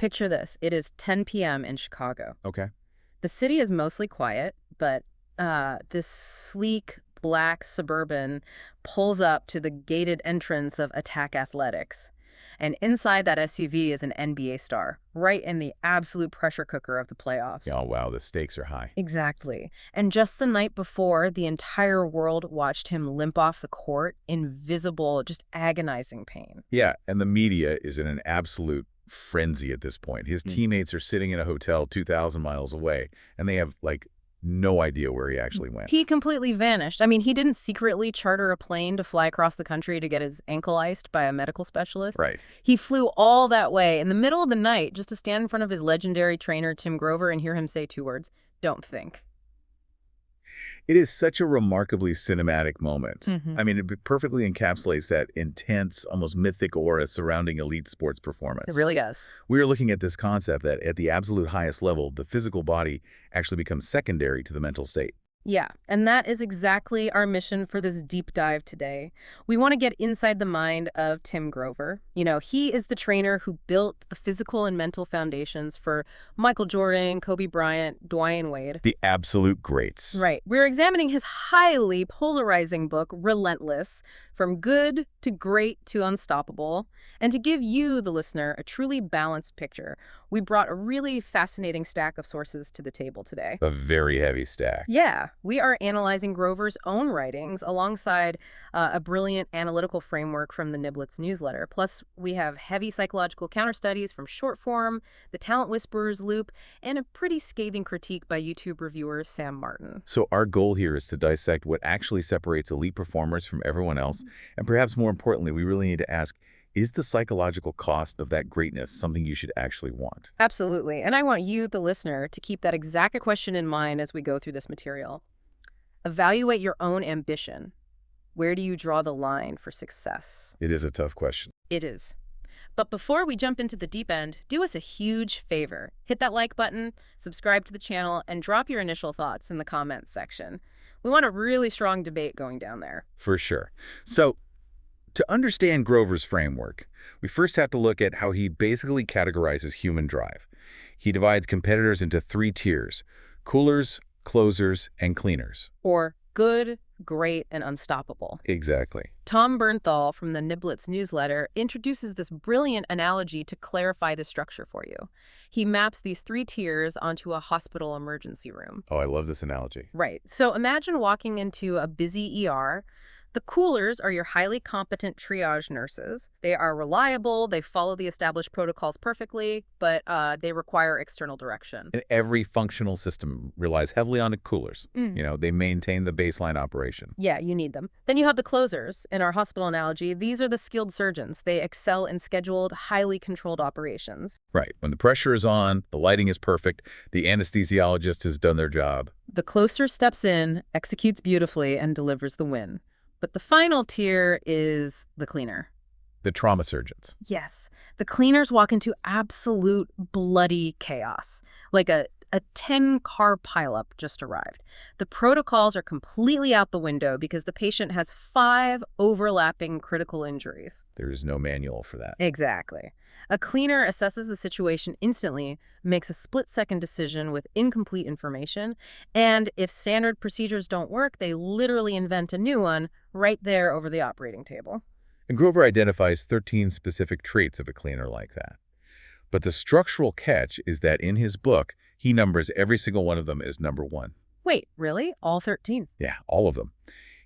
Picture this. It is 10 p.m. in Chicago. Okay. The city is mostly quiet, but this sleek black Suburban pulls up to the gated entrance of Attack Athletics. And inside that SUV is an NBA star, right in the absolute pressure cooker of the playoffs. Oh, wow, the stakes are high. Exactly. And just the night before, the entire world watched him limp off the court in visible, just agonizing pain. Yeah, and the media is in an absolute frenzy at this point. His teammates are sitting in a hotel 2,000 miles away, and they have, like, no idea where he actually went. He completely vanished. I mean, he didn't secretly charter a plane to fly across the country to get his ankle iced by a medical specialist. Right. He flew all that way in the middle of the night just to stand in front of his legendary trainer, Tim Grover, and hear him say two words, "Don't think." It is such a remarkably cinematic moment. I mean, it perfectly encapsulates that intense, almost mythic aura surrounding elite sports performance. It really does. We are looking at this concept that at the absolute highest level, the physical body actually becomes secondary to the mental state. Yeah, and that is exactly our mission for this deep dive today. We want to get inside the mind of Tim Grover. You know, he is the trainer who built the physical and mental foundations for Michael Jordan, Kobe Bryant, Dwyane Wade. The absolute greats. Right. We're examining his highly polarizing book, Relentless, From Good to Great to Unstoppable. And to give you, the listener, a truly balanced picture, we brought a really fascinating stack of sources to the table today. A very heavy stack. Yeah, we are analyzing Grover's own writings alongside a brilliant analytical framework from the Niblets newsletter. Plus, we have heavy psychological counterstudies from Shortform, the Talent Whisperers Loop, and a pretty scathing critique by YouTube reviewer Sam Martin. So our goal here is to dissect what actually separates elite performers from everyone else. And perhaps more importantly, we really need to ask, is the psychological cost of that greatness something you should actually want? Absolutely. And I want you, the listener, to keep that exact question in mind as we go through this material. Evaluate your own ambition. Where do you draw the line for success? It is a tough question. It is. But before we jump into the deep end, do us a huge favor. Hit that like button, subscribe to the channel, and drop your initial thoughts in the comments section. We want a really strong debate going down there. For sure. So, to understand Grover's framework, we first have to look at how he basically categorizes human drive. He divides competitors into three tiers: coolers, closers, and cleaners. Or good, great, and unstoppable. Exactly. Tom Bernthal from the Niblets newsletter introduces this brilliant analogy to clarify the structure for you. He maps these three tiers onto a hospital emergency room. Oh, I love this analogy. Right. So imagine walking into a busy ER. The coolers are your highly competent triage nurses. They are reliable, they follow the established protocols perfectly, but they require external direction. And every functional system relies heavily on the coolers. You know, they maintain the baseline operation. Yeah, you need them. Then you have the closers. In our hospital analogy, these are the skilled surgeons. They excel in scheduled, highly controlled operations. Right. When the pressure is on, the lighting is perfect, the anesthesiologist has done their job. The closer steps in, executes beautifully, and delivers the win. But the final tier is the cleaner. The trauma surgeons. Yes. The cleaners walk into absolute bloody chaos, like a 10-car pileup just arrived. The protocols are completely out the window because the patient has 5 overlapping critical injuries. There is no manual for that. Exactly. A cleaner assesses the situation instantly, makes a split-second decision with incomplete information, and if standard procedures don't work, they literally invent a new one right there over the operating table. And Grover identifies 13 specific traits of a cleaner like that. But the structural catch is that in his book, he numbers every single one of them as number 1. Wait, really? All 13? Yeah, all of them.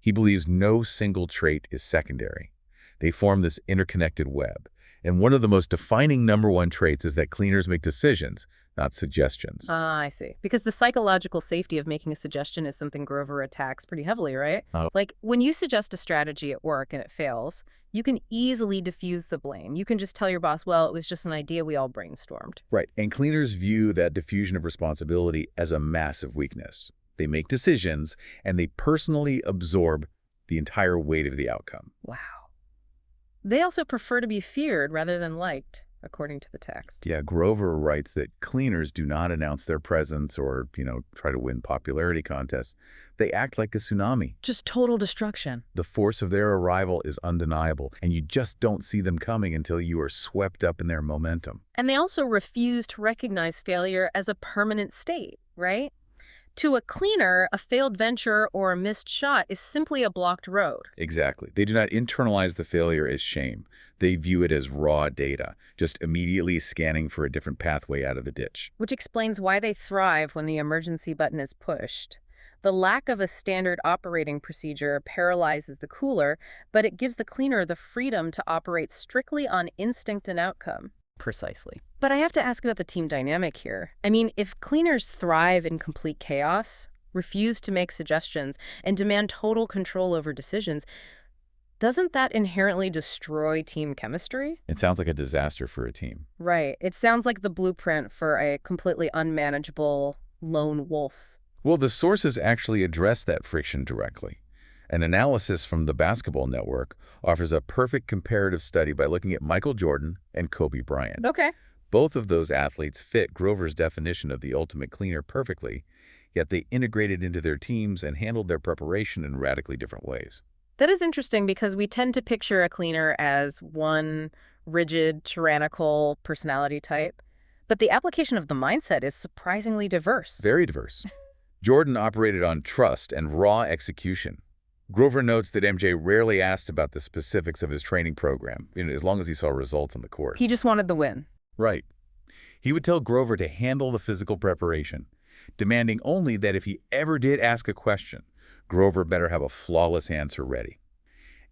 He believes no single trait is secondary. They form this interconnected web. And one of the most defining number 1 traits is that cleaners make decisions, not suggestions. Ah, I see. Because the psychological safety of making a suggestion is something Grover attacks pretty heavily, right? Like, when you suggest a strategy at work and it fails, you can easily diffuse the blame. You can just tell your boss, well, it was just an idea we all brainstormed. Right. And cleaners view that diffusion of responsibility as a massive weakness. They make decisions, and they personally absorb the entire weight of the outcome. Wow. They also prefer to be feared rather than liked. according to the text. Yeah, Grover writes that cleaners do not announce their presence or, try to win popularity contests. They act like a tsunami. Just total destruction. The force of their arrival is undeniable, and you just don't see them coming until you are swept up in their momentum. And they also refuse to recognize failure as a permanent state, right? To a cleaner, a failed venture or a missed shot is simply a blocked road. Exactly. They do not internalize the failure as shame. They view it as raw data, just immediately scanning for a different pathway out of the ditch. Which explains why they thrive when the emergency button is pushed. The lack of a standard operating procedure paralyzes the cooler, but it gives the cleaner the freedom to operate strictly on instinct and outcome. Precisely. But I have to ask about the team dynamic here. I mean, if cleaners thrive in complete chaos, refuse to make suggestions, and demand total control over decisions, doesn't that inherently destroy team chemistry? It sounds like a disaster for a team. Right. It sounds like the blueprint for a completely unmanageable lone wolf. Well, the sources actually address that friction directly. An analysis from the Basketball Network offers a perfect comparative study by looking at Michael Jordan and Kobe Bryant. Okay. Both of those athletes fit Grover's definition of the ultimate cleaner perfectly, yet they integrated into their teams and handled their preparation in radically different ways. That is interesting because we tend to picture a cleaner as one rigid, tyrannical personality type, but the application of the mindset is surprisingly diverse. Very diverse. Jordan operated on trust and raw execution. Grover notes that MJ rarely asked about the specifics of his training program, as long as he saw results on the court. He just wanted the win. Right. He would tell Grover to handle the physical preparation, demanding only that if he ever did ask a question, Grover better have a flawless answer ready.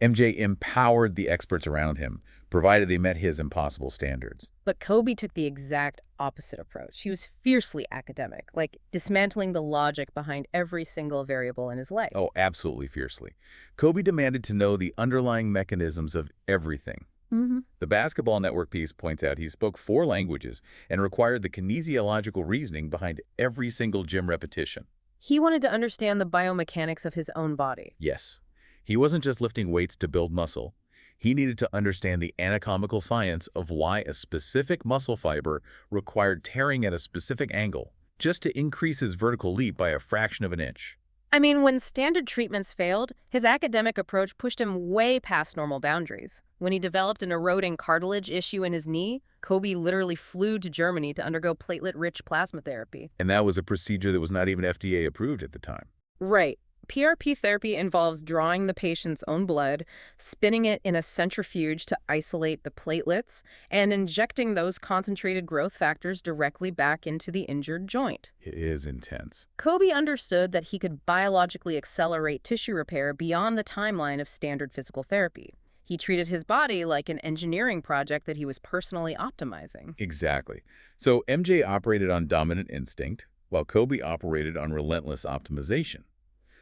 MJ empowered the experts around him, provided they met his impossible standards. But Kobe took the exact opposite approach. He was fiercely academic, like dismantling the logic behind every single variable in his life. Oh, absolutely fiercely. Kobe demanded to know the underlying mechanisms of everything. The Basketball Network piece points out he spoke 4 languages and required the kinesiological reasoning behind every single gym repetition. He wanted to understand the biomechanics of his own body. Yes. He wasn't just lifting weights to build muscle. He needed to understand the anatomical science of why a specific muscle fiber required tearing at a specific angle, just to increase his vertical leap by a fraction of an inch. I mean, when standard treatments failed, his academic approach pushed him way past normal boundaries. When he developed an eroding cartilage issue in his knee, Kobe literally flew to Germany to undergo platelet-rich plasma therapy. And that was a procedure that was not even FDA approved at the time. Right. PRP therapy involves drawing the patient's own blood, spinning it in a centrifuge to isolate the platelets, and injecting those concentrated growth factors directly back into the injured joint. It is intense. Kobe understood that he could biologically accelerate tissue repair beyond the timeline of standard physical therapy. He treated his body like an engineering project that he was personally optimizing. Exactly. So MJ operated on dominant instinct, while Kobe operated on relentless optimization.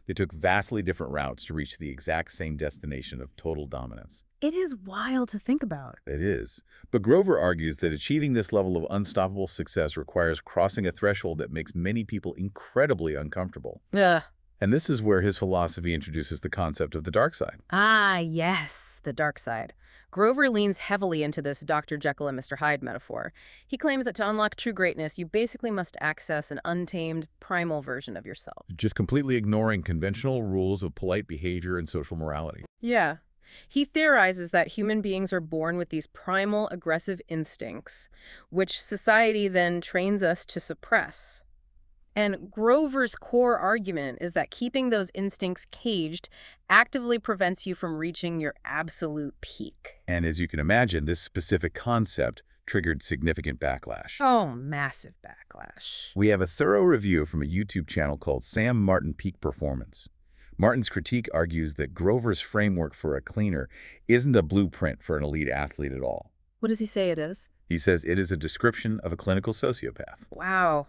They took vastly different routes to reach the exact same destination of total dominance. It is wild to think about. It is. But Grover argues that achieving this level of unstoppable success requires crossing a threshold that makes many people incredibly uncomfortable. Ugh. And this is where his philosophy introduces the concept of the dark side. Ah, yes, the dark side. Grover leans heavily into this Dr. Jekyll and Mr. Hyde metaphor. He claims that to unlock true greatness, you basically must access an untamed, primal version of yourself. Just completely ignoring conventional rules of polite behavior and social morality. Yeah. He theorizes that human beings are born with these primal, aggressive instincts, which society then trains us to suppress. And Grover's core argument is that keeping those instincts caged actively prevents you from reaching your absolute peak. And as you can imagine, this specific concept triggered significant backlash. Oh, massive backlash. We have a thorough review from a YouTube channel called Sam Martin Peak Performance. Martin's critique argues that Grover's framework for a cleaner isn't a blueprint for an elite athlete at all. What does he say it is? He says it is a description of a clinical sociopath. Wow.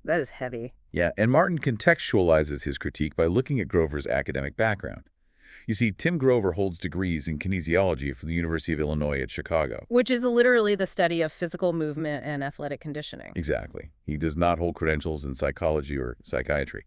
That is heavy. Yeah, and Martin contextualizes his critique by looking at Grover's academic background. You see, Tim Grover holds degrees in kinesiology from the University of Illinois at Chicago. Which is literally the study of physical movement and athletic conditioning. Exactly. He does not hold credentials in psychology or psychiatry.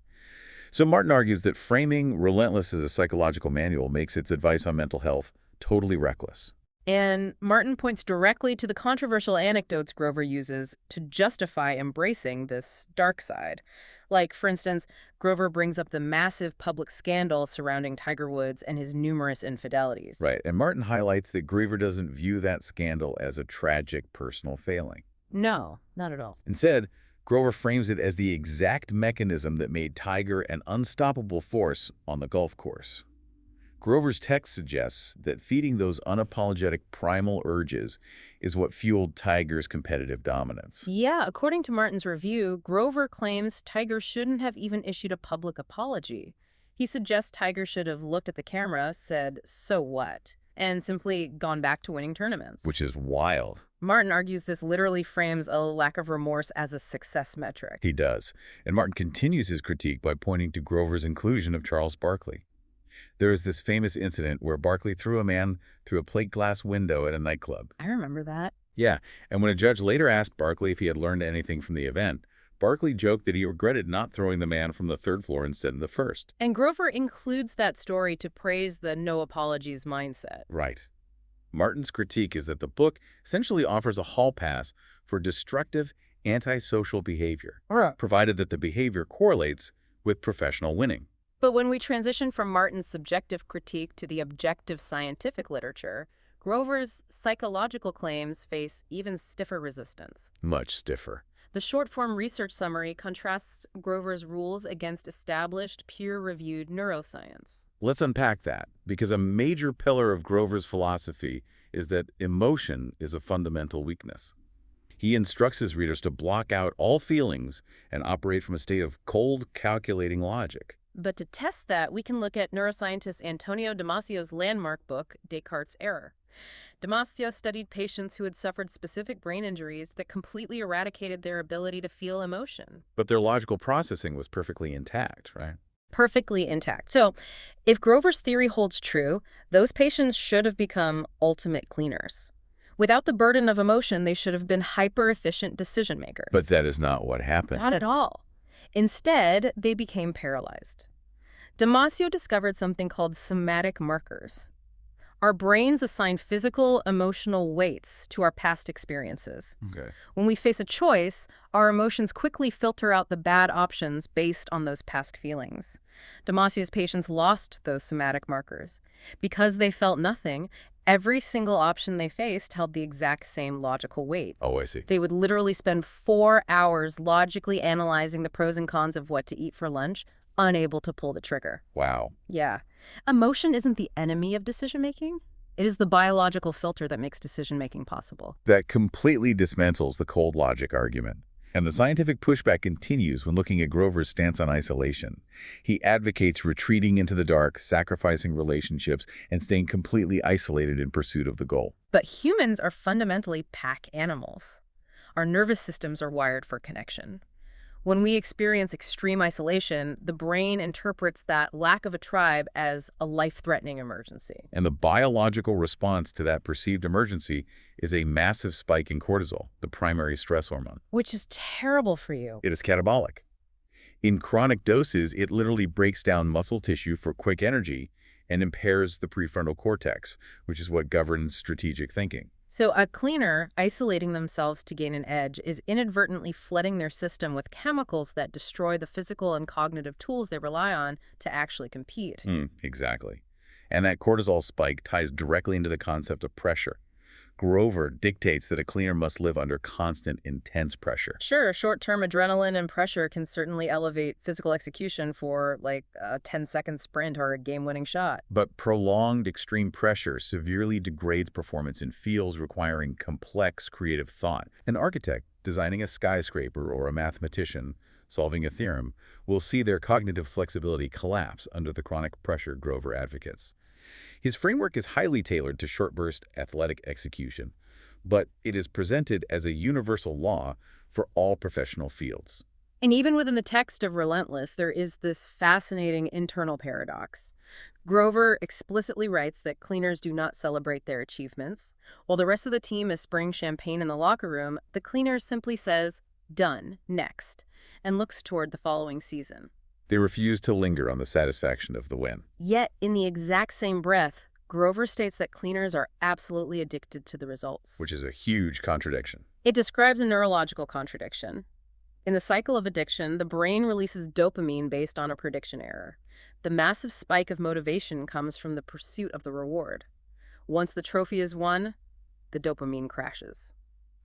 So Martin argues that framing Relentless as a psychological manual makes its advice on mental health totally reckless. And Martin points directly to the controversial anecdotes Grover uses to justify embracing this dark side. Like, for instance, Grover brings up the massive public scandal surrounding Tiger Woods and his numerous infidelities. Right, and Martin highlights that Grover doesn't view that scandal as a tragic personal failing. No, not at all. Instead, Grover frames it as the exact mechanism that made Tiger an unstoppable force on the golf course. Grover's text suggests that feeding those unapologetic primal urges is what fueled Tiger's competitive dominance. Yeah, according to Martin's review, Grover claims Tiger shouldn't have even issued a public apology. He suggests Tiger should have looked at the camera, said, "So what?" and simply gone back to winning tournaments. Which is wild. Martin argues this literally frames a lack of remorse as a success metric. He does. And Martin continues his critique by pointing to Grover's inclusion of Charles Barkley. There is this famous incident where Barkley threw a man through a plate glass window at a nightclub. I remember that. Yeah, and when a judge later asked Barkley if he had learned anything from the event, Barkley joked that he regretted not throwing the man from the third floor instead of the first. And Grover includes that story to praise the no apologies mindset. Right. Martin's critique is that the book essentially offers a hall pass for destructive, antisocial behavior, provided that the behavior correlates with professional winning. But when we transition from Martin's subjective critique to the objective scientific literature, Grover's psychological claims face even stiffer resistance. Much stiffer. The short-form research summary contrasts Grover's rules against established, peer-reviewed neuroscience. Let's unpack that, because a major pillar of Grover's philosophy is that emotion is a fundamental weakness. He instructs his readers to block out all feelings and operate from a state of cold, calculating logic. But to test that, we can look at neuroscientist Antonio Damasio's landmark book, Descartes' Error. Damasio studied patients who had suffered specific brain injuries that completely eradicated their ability to feel emotion. But their logical processing was perfectly intact, right? Perfectly intact. So, if Grover's theory holds true, those patients should have become ultimate cleaners. Without the burden of emotion, they should have been hyper-efficient decision makers. But that is not what happened. Not at all. Instead, they became paralyzed. Damasio discovered something called somatic markers. Our brains assign physical, emotional weights to our past experiences. Okay. When we face a choice, our emotions quickly filter out the bad options based on those past feelings. Damasio's patients lost those somatic markers. Because they felt nothing, every single option they faced held the exact same logical weight. Oh, I see. They would literally spend 4 hours logically analyzing the pros and cons of what to eat for lunch, unable to pull the trigger. Wow. Yeah. Emotion isn't the enemy of decision-making. It is the biological filter that makes decision-making possible. That completely dismantles the cold logic argument. And the scientific pushback continues when looking at Grover's stance on isolation. He advocates retreating into the dark, sacrificing relationships, and staying completely isolated in pursuit of the goal. But humans are fundamentally pack animals. Our nervous systems are wired for connection. When we experience extreme isolation, the brain interprets that lack of a tribe as a life-threatening emergency. And the biological response to that perceived emergency is a massive spike in cortisol, the primary stress hormone. Which is terrible for you. It is catabolic. In chronic doses, it literally breaks down muscle tissue for quick energy and impairs the prefrontal cortex, which is what governs strategic thinking. So a cleaner isolating themselves to gain an edge is inadvertently flooding their system with chemicals that destroy the physical and cognitive tools they rely on to actually compete. Exactly. And that cortisol spike ties directly into the concept of pressure. Grover dictates that a cleaner must live under constant, intense pressure. Sure, short-term adrenaline and pressure can certainly elevate physical execution for, like, a 10-second sprint or a game-winning shot. But prolonged extreme pressure severely degrades performance in fields requiring complex creative thought. An architect designing a skyscraper or a mathematician solving a theorem will see their cognitive flexibility collapse under the chronic pressure Grover advocates. His framework is highly tailored to short-burst athletic execution, but it is presented as a universal law for all professional fields. And even within the text of Relentless, there is this fascinating internal paradox. Grover explicitly writes that cleaners do not celebrate their achievements. While the rest of the team is spraying champagne in the locker room, the cleaner simply says, "Done, next," and looks toward the following season. They refuse to linger on the satisfaction of the win. Yet, in the exact same breath, Grover states that cleaners are absolutely addicted to the results. which is a huge contradiction. It describes a neurological contradiction. In the cycle of addiction, the brain releases dopamine based on a prediction error. The massive spike of motivation comes from the pursuit of the reward. Once the trophy is won, the dopamine crashes.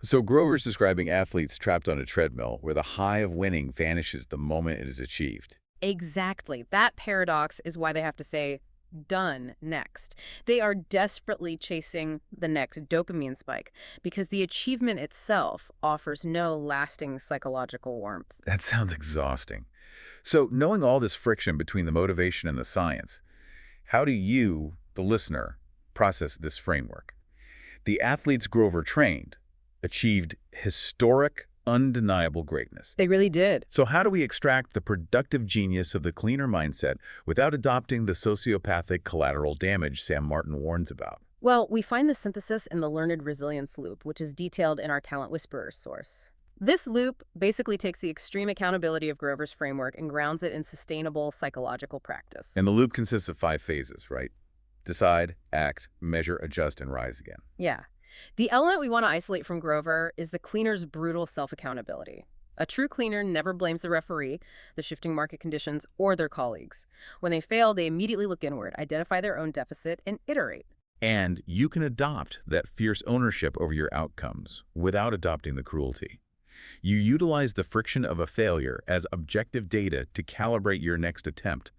So Grover's describing athletes trapped on a treadmill where the high of winning vanishes the moment it is achieved. Exactly. That paradox is why they have to say, done next. They are desperately chasing the next dopamine spike because the achievement itself offers no lasting psychological warmth. That sounds exhausting. So knowing all this friction between the motivation and the science, how do you, the listener, process this framework? The athletes Grover trained achieved historic, undeniable greatness. They really did. So how do we extract the productive genius of the cleaner mindset without adopting the sociopathic collateral damage Sam Martin warns about? Well, we find the synthesis in the learned resilience loop, which is detailed in our Talent Whisperers source. This loop basically takes the extreme accountability of Grover's framework and grounds it in sustainable psychological practice. And the loop consists of 5 phases, right? Decide, act, measure, adjust, and rise again. Yeah. The element we want to isolate from Grover is the cleaner's brutal self-accountability. A true cleaner never blames the referee, the shifting market conditions, or their colleagues. When they fail, they immediately look inward, identify their own deficit, and iterate. And you can adopt that fierce ownership over your outcomes without adopting the cruelty. You utilize the friction of a failure as objective data to calibrate your next attempt,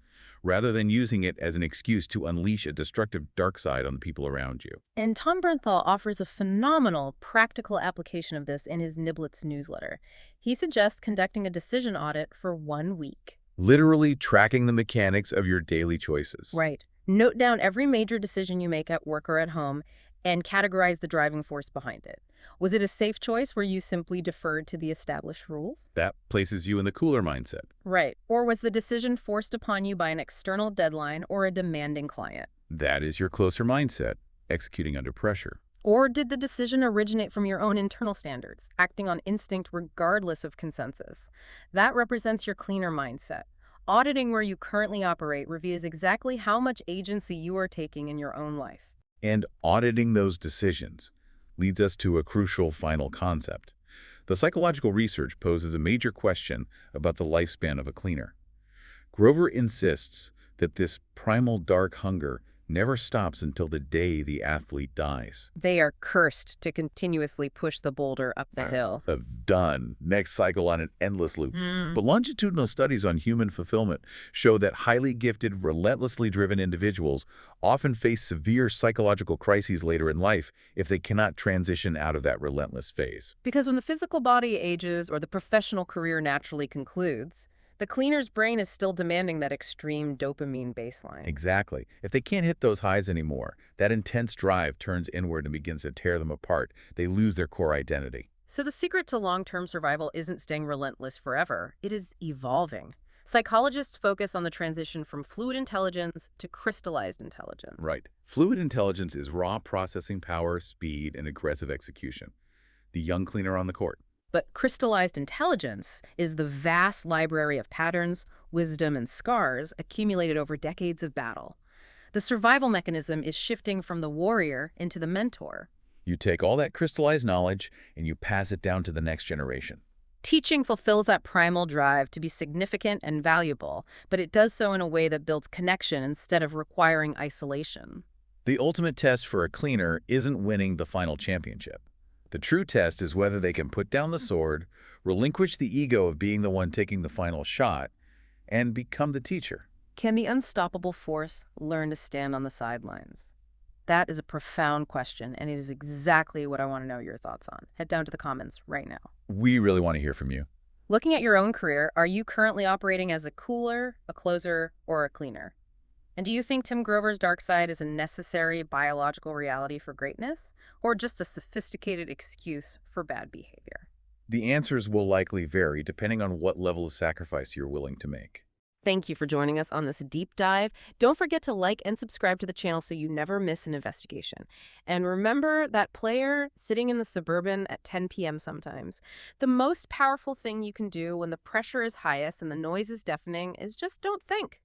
rather than using it as an excuse to unleash a destructive dark side on the people around you. And Tom Bernthal offers a phenomenal practical application of this in his Niblets newsletter. He suggests conducting a decision audit for 1 week. Literally tracking the mechanics of your daily choices. Right. Note down every major decision you make at work or at home and categorize the driving force behind it. Was it a safe choice where you simply deferred to the established rules? That places you in the cooler mindset. Right. Or was the decision forced upon you by an external deadline or a demanding client? That is your closer mindset, executing under pressure. Or did the decision originate from your own internal standards, acting on instinct regardless of consensus? That represents your cleaner mindset. Auditing where you currently operate reveals exactly how much agency you are taking in your own life. And auditing those decisions leads us to a crucial final concept. The psychological research poses a major question about the lifespan of a cleaner. Grover insists that this primal dark hunger never stops until the day the athlete dies. They are cursed to continuously push the boulder up the hill. Of done. Next cycle on an endless loop. But longitudinal studies on human fulfillment show that highly gifted, relentlessly driven individuals often face severe psychological crises later in life if they cannot transition out of that relentless phase. Because when the physical body ages or the professional career naturally concludes, the cleaner's brain is still demanding that extreme dopamine baseline. Exactly. If they can't hit those highs anymore, that intense drive turns inward and begins to tear them apart. They lose their core identity. So the secret to long-term survival isn't staying relentless forever. It is evolving. Psychologists focus on the transition from fluid intelligence to crystallized intelligence. Right. Fluid intelligence is raw processing power, speed, and aggressive execution. The young cleaner on the court. But crystallized intelligence is the vast library of patterns, wisdom, and scars accumulated over decades of battle. The survival mechanism is shifting from the warrior into the mentor. You take all that crystallized knowledge and you pass it down to the next generation. Teaching fulfills that primal drive to be significant and valuable, but it does so in a way that builds connection instead of requiring isolation. The ultimate test for a cleaner isn't winning the final championship. The true test is whether they can put down the sword, relinquish the ego of being the one taking the final shot, and become the teacher. Can the unstoppable force learn to stand on the sidelines? That is a profound question, and it is exactly what I want to know your thoughts on. Head down to the comments right now. We really want to hear from you. Looking at your own career, are you currently operating as a cooler, a closer, or a cleaner? And do you think Tim Grover's dark side is a necessary biological reality for greatness, or just a sophisticated excuse for bad behavior? The answers will likely vary depending on what level of sacrifice you're willing to make. Thank you for joining us on this deep dive. Don't forget to like and subscribe to the channel so you never miss an investigation. And remember that player sitting in the Suburban at 10 p.m. sometimes. The most powerful thing you can do when the pressure is highest and the noise is deafening is just don't think.